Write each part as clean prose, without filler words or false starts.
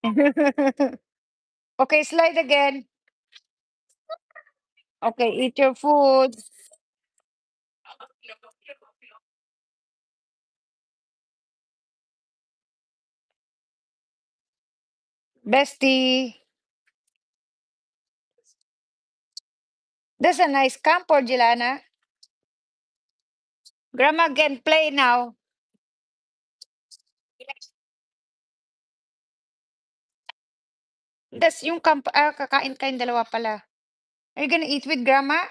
Okay, slide again. Okay, eat your food. Bestie. That's a nice camper, Jelana. Grandma can play now. That's yung kakain kayong dalawa pala. Are you gonna eat with grandma?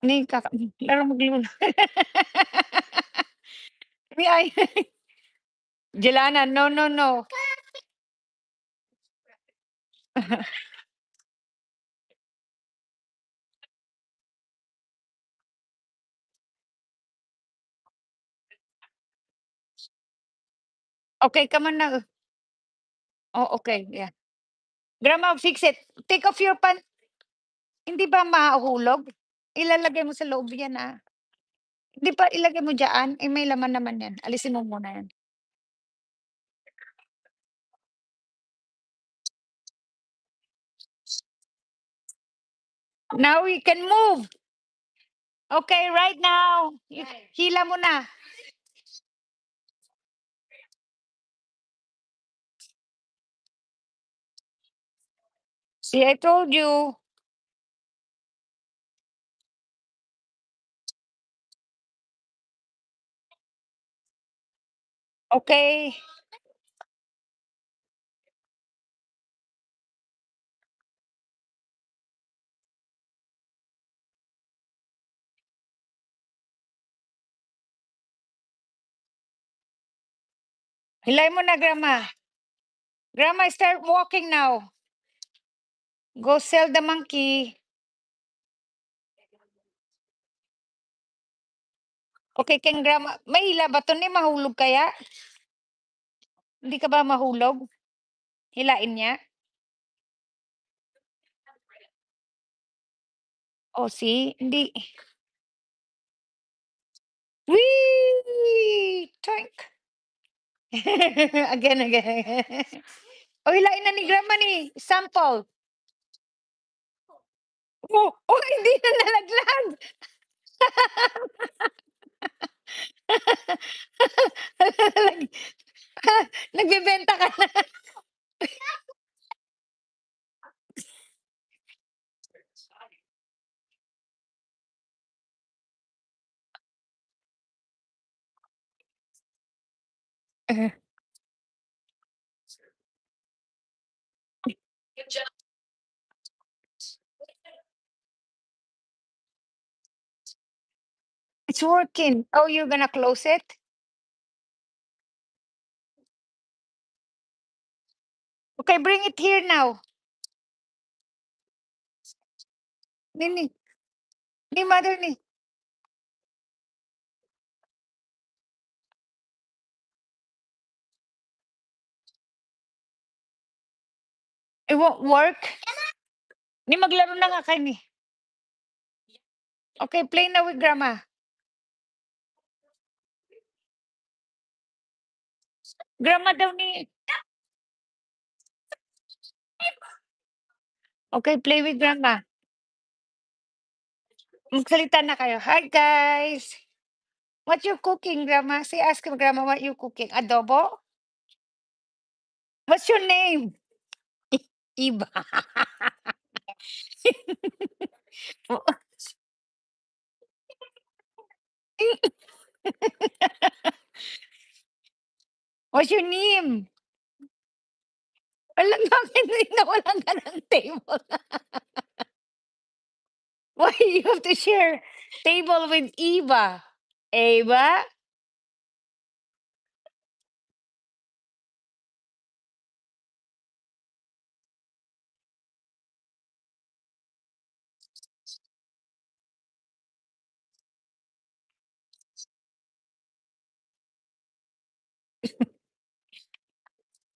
Ni laro maglaro. Ni ay Jelana, no, no, no. Okay, come on now. Oh, okay, yeah. Grandma, fix it. Take off your hindi ba mahuhulog? Ilalagay mo sa loob yan, ah. Hindi ba ilagay mo diyaan? Eh, may laman naman yan. Alisin mo muna yan. Now we can move. Okay, right now. Hila mo na. See, I told you. Okay. Hilay mo na, Grandma. Grandma, start walking now. Go sell the monkey. Okay, kang Grandma. May hila ba to ni mahulog kaya? Hindi ka ba mahulog? Hilain niya? Oh, see? Hindi. Whee! Tank. Again, again. Oh, hilain na ni Grandma ni. Sample. Oh, oh, hindi na nalaglag. Nagbebenta ka na. It's working. Oh, you're gonna close it? Okay, bring it here now. Nini, ni mother ni. It won't work. Ni maglaro na nga kayo ni. Okay, play na with grandma. Grandma daw ni. Okay, play with grandma. Magsalita na kayo. Hi, guys. What you cooking, grandma? Say, ask grandma what you cooking. Adobo? What's your name? Iba. What's your name? Wala, bakit nawalan ka ng table? Why you have to share table with Eva? Eva?